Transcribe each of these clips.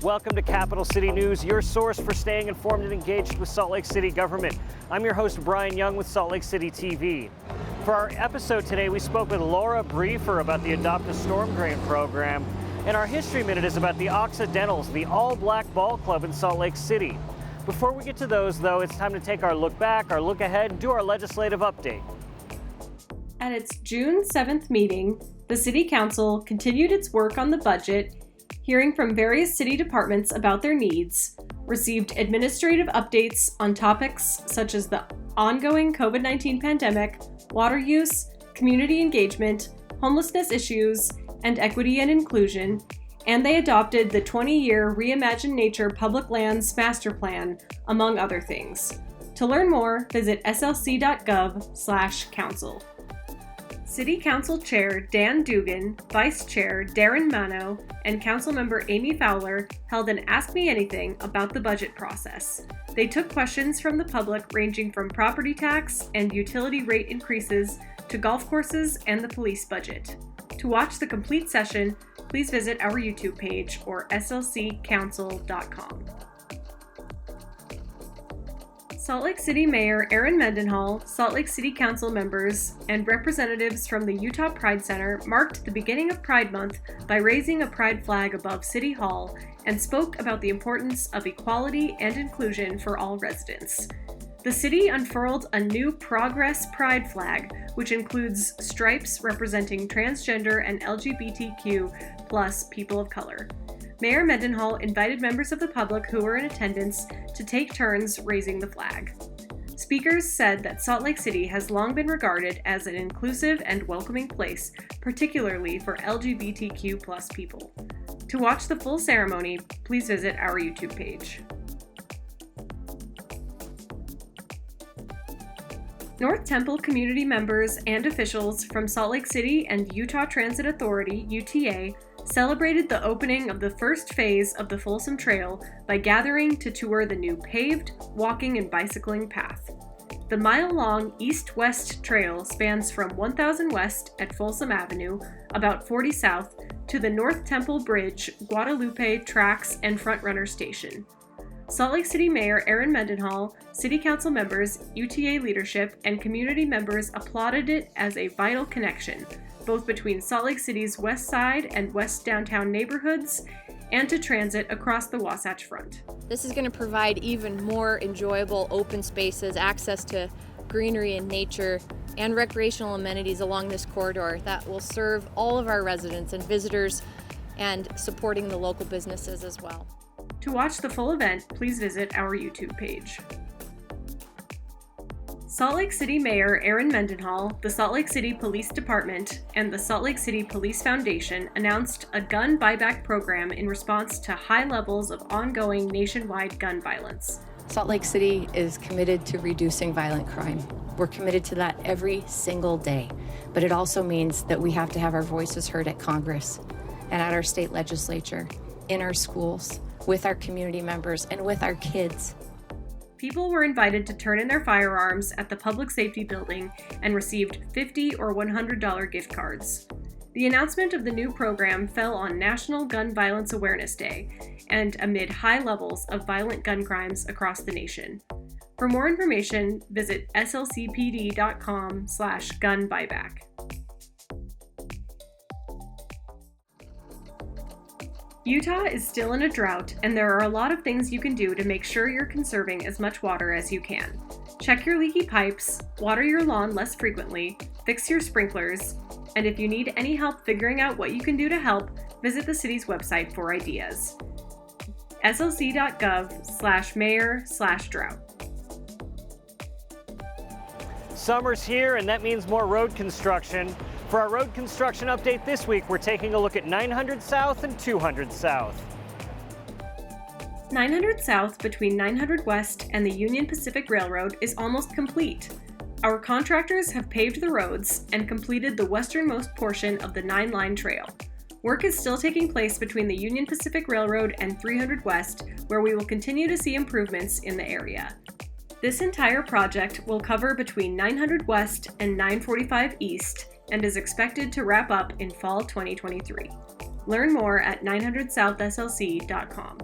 welcome to Capital City News, your source for staying informed and engaged with Salt Lake City government. I'm your host, Brian Young with Salt Lake City TV. For our episode today, we spoke with Laura Briefer about the Adopt a Storm Drain program, and our History Minute is about the Occidentals, the all-black ball club in Salt Lake City. Before we get to those, though, it's time to take our look back, our look ahead, and do our legislative update. At its June 7th meeting, the City Council continued its work on the budget, hearing from various city departments about their needs, received administrative updates on topics such as the ongoing COVID-19 pandemic, water use, community engagement, homelessness issues, and equity and inclusion, and they adopted the 20-year Reimagine Nature Public Lands Master Plan, among other things. To learn more, visit slc.gov/council. City Council Chair Dan Dugan, Vice Chair Darren Mano, and Councilmember Amy Fowler held an Ask Me Anything about the budget process. They took questions from the public ranging from property tax and utility rate increases to golf courses and the police budget. To watch the complete session, please visit our YouTube page or slccouncil.com. Salt Lake City Mayor Erin Mendenhall, Salt Lake City Council members, and representatives from the Utah Pride Center marked the beginning of Pride Month by raising a pride flag above City Hall and spoke about the importance of equality and inclusion for all residents. The city unfurled a new Progress Pride flag, which includes stripes representing transgender and LGBTQ+ people of color. Mayor Mendenhall invited members of the public who were in attendance to take turns raising the flag. Speakers said that Salt Lake City has long been regarded as an inclusive and welcoming place, particularly for LGBTQ+ people. To watch the full ceremony, please visit our YouTube page. North Temple community members and officials from Salt Lake City and Utah Transit Authority, UTA, celebrated the opening of the first phase of the Folsom Trail by gathering to tour the new paved, walking, and bicycling path. The mile-long east-west trail spans from 1000 West at Folsom Avenue, about 40 South, to the North Temple Bridge, Guadalupe Tracks, and Frontrunner Station. Salt Lake City Mayor Erin Mendenhall, City Council members, UTA leadership, and community members applauded it as a vital connection, both between Salt Lake City's West Side and West Downtown neighborhoods, and to transit across the Wasatch Front. This is going to provide even more enjoyable open spaces, access to greenery and nature, and recreational amenities along this corridor that will serve all of our residents and visitors, and supporting the local businesses as well. To watch the full event, please visit our YouTube page. Salt Lake City Mayor Erin Mendenhall, the Salt Lake City Police Department, and the Salt Lake City Police Foundation announced a gun buyback program in response to high levels of ongoing nationwide gun violence. Salt Lake City is committed to reducing violent crime. We're committed to that every single day, but it also means that we have to have our voices heard at Congress and at our state legislature, in our schools, with our community members, and with our kids. People were invited to turn in their firearms at the Public Safety Building and received $50 or $100 gift cards. The announcement of the new program fell on National Gun Violence Awareness Day and amid high levels of violent gun crimes across the nation. For more information, visit slcpd.com/gun-buyback. Utah is still in a drought, and there are a lot of things you can do to make sure you're conserving as much water as you can. Check your leaky pipes, water your lawn less frequently, fix your sprinklers, and if you need any help figuring out what you can do to help, visit the city's website for ideas. slc.gov/mayor/drought. Summer's here, and that means more road construction. For our road construction update this week, we're taking a look at 900 South and 200 South. 900 South between 900 West and the Union Pacific Railroad is almost complete. Our contractors have paved the roads and completed the westernmost portion of the 9-line trail. Work is still taking place between the Union Pacific Railroad and 300 West, where we will continue to see improvements in the area. This entire project will cover between 900 West and 945 East and is expected to wrap up in fall 2023. Learn more at 900southslc.com.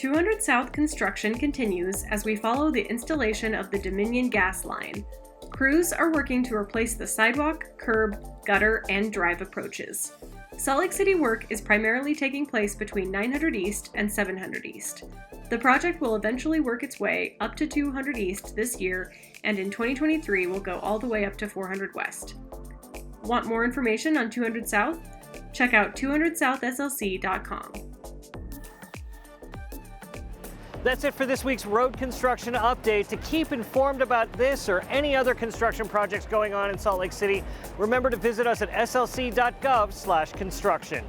200 South construction continues as we follow the installation of the Dominion gas line. Crews are working to replace the sidewalk, curb, gutter, and drive approaches. Salt Lake City work is primarily taking place between 900 East and 700 East. The project will eventually work its way up to 200 East this year, and in 2023 will go all the way up to 400 West. Want more information on 200 South? Check out 200southslc.com. That's it for this week's road construction update. To keep informed about this or any other construction projects going on in Salt Lake City, remember to visit us at slc.gov/construction.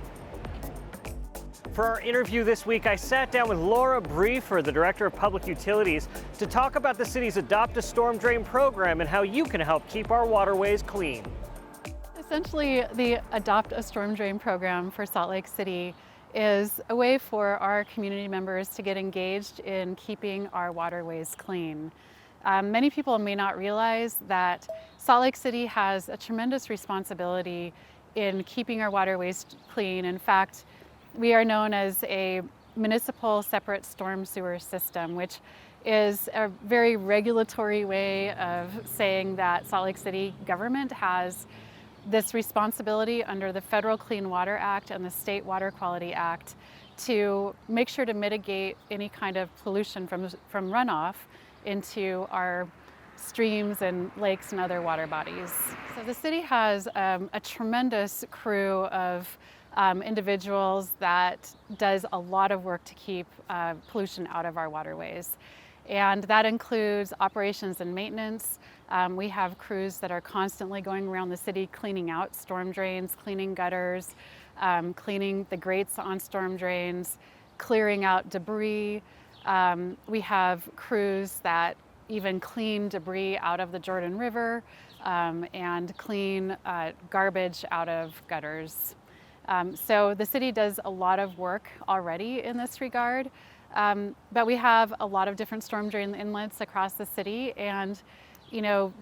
For our interview this week, I sat down with Laura Briefer, the Director of Public Utilities, to talk about the city's Adopt a Storm Drain program and how you can help keep our waterways clean. Essentially, the Adopt a Storm Drain program for Salt Lake City is a way for our community members to get engaged in keeping our waterways clean. Many people may not realize that Salt Lake City has a tremendous responsibility in keeping our waterways clean. In fact, we are known as a municipal separate storm sewer system, which is a very regulatory way of saying that Salt Lake City government has this responsibility under the Federal Clean Water Act and the State Water Quality Act to make sure to mitigate any kind of pollution from runoff into our streams and lakes and other water bodies. So the city has a tremendous crew of individuals that does a lot of work to keep pollution out of our waterways. And that includes operations and maintenance. We have crews that are constantly going around the city cleaning out storm drains, cleaning gutters, cleaning the grates on storm drains, clearing out debris. We have crews that even clean debris out of the Jordan River and clean garbage out of gutters. So the city does a lot of work already in this regard. But we have a lot of different storm drain inlets across the city, and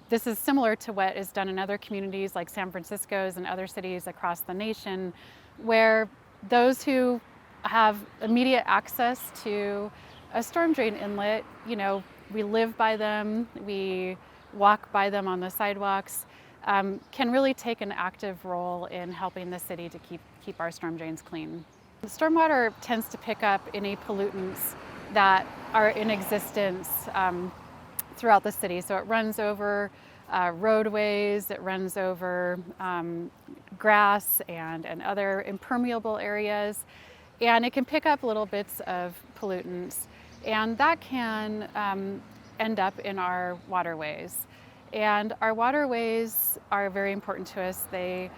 this is similar to what is done in other communities like San Francisco's and other cities across the nation, where those who have immediate access to a storm drain inlet, we live by them, we walk by them on the sidewalks, can really take an active role in helping the city to keep our storm drains clean. Stormwater tends to pick up any pollutants that are in existence throughout the city. So it runs over roadways, it runs over grass and other impermeable areas, and it can pick up little bits of pollutants, and that can end up in our waterways. And our waterways are very important to us. They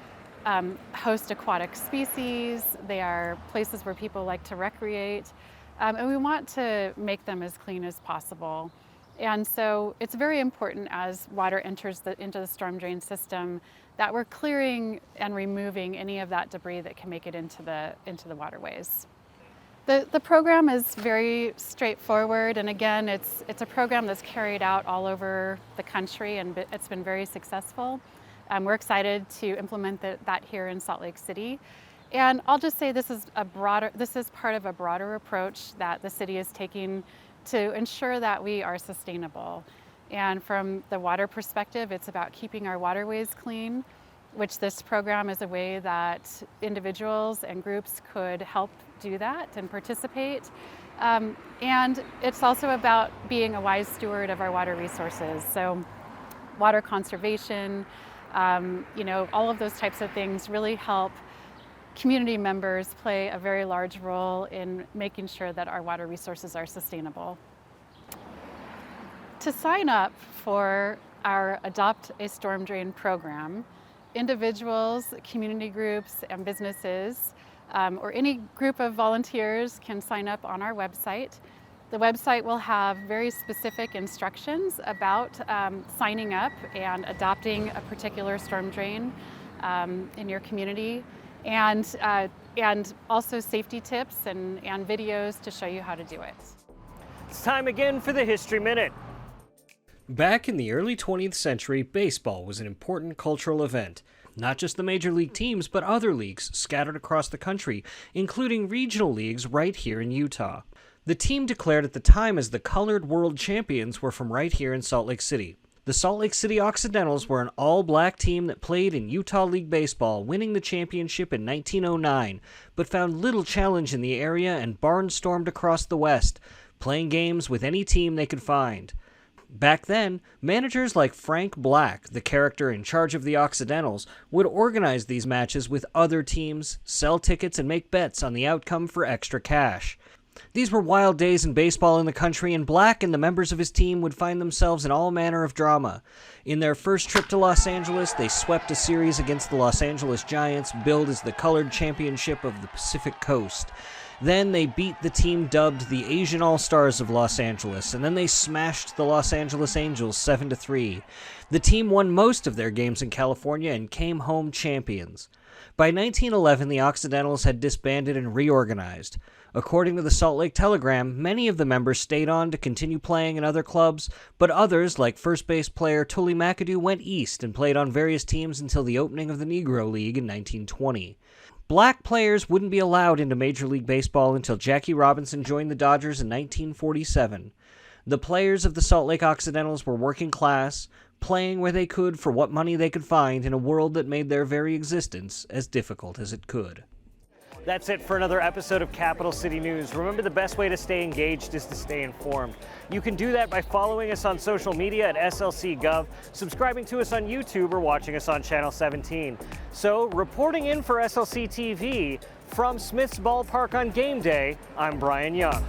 host aquatic species, they are places where people like to recreate, and we want to make them as clean as possible. And so it's very important as water enters into the storm drain system that we're clearing and removing any of that debris that can make it into the waterways. The program is very straightforward, and again, it's a program that's carried out all over the country, and it's been very successful. We're excited to implement that here in Salt Lake City. And I'll just say this is part of a broader approach that the city is taking to ensure that we are sustainable. And from the water perspective, it's about keeping our waterways clean, which this program is a way that individuals and groups could help do that and participate. And it's also about being a wise steward of our water resources. So water conservation, all of those types of things really help community members play a very large role in making sure that our water resources are sustainable. To sign up for our Adopt a Storm Drain program, individuals, community groups, and businesses, or any group of volunteers can sign up on our website. The website will have very specific instructions about signing up and adopting a particular storm drain in your community, and also safety tips and videos to show you how to do it. It's time again for the History Minute. Back in the early 20th century, baseball was an important cultural event. Not just the major league teams, but other leagues scattered across the country, including regional leagues right here in Utah. The team declared at the time as the Colored World Champions were from right here in Salt Lake City. The Salt Lake City Occidentals were an all-black team that played in Utah League Baseball, winning the championship in 1909, but found little challenge in the area and barnstormed across the West, playing games with any team they could find. Back then, managers like Frank Black, the character in charge of the Occidentals, would organize these matches with other teams, sell tickets, and make bets on the outcome for extra cash. These were wild days in baseball in the country, and Black and the members of his team would find themselves in all manner of drama. In their first trip to Los Angeles, they swept a series against the Los Angeles Giants, billed as the Colored Championship of the Pacific Coast. Then they beat the team dubbed the Asian All-Stars of Los Angeles, and then they smashed the Los Angeles Angels 7-3. The team won most of their games in California and came home champions. By 1911, the Occidentals had disbanded and reorganized. According to the Salt Lake Telegram, many of the members stayed on to continue playing in other clubs, but others, like first base player Tully McAdoo, went east and played on various teams until the opening of the Negro League in 1920. Black players wouldn't be allowed into Major League Baseball until Jackie Robinson joined the Dodgers in 1947. The players of the Salt Lake Occidentals were working class, playing where they could for what money they could find in a world that made their very existence as difficult as it could. That's it for another episode of Capital City News. Remember, the best way to stay engaged is to stay informed. You can do that by following us on social media at SLC.gov, subscribing to us on YouTube, or watching us on Channel 17. So, reporting in for SLC TV from Smith's Ballpark on game day, I'm Brian Young.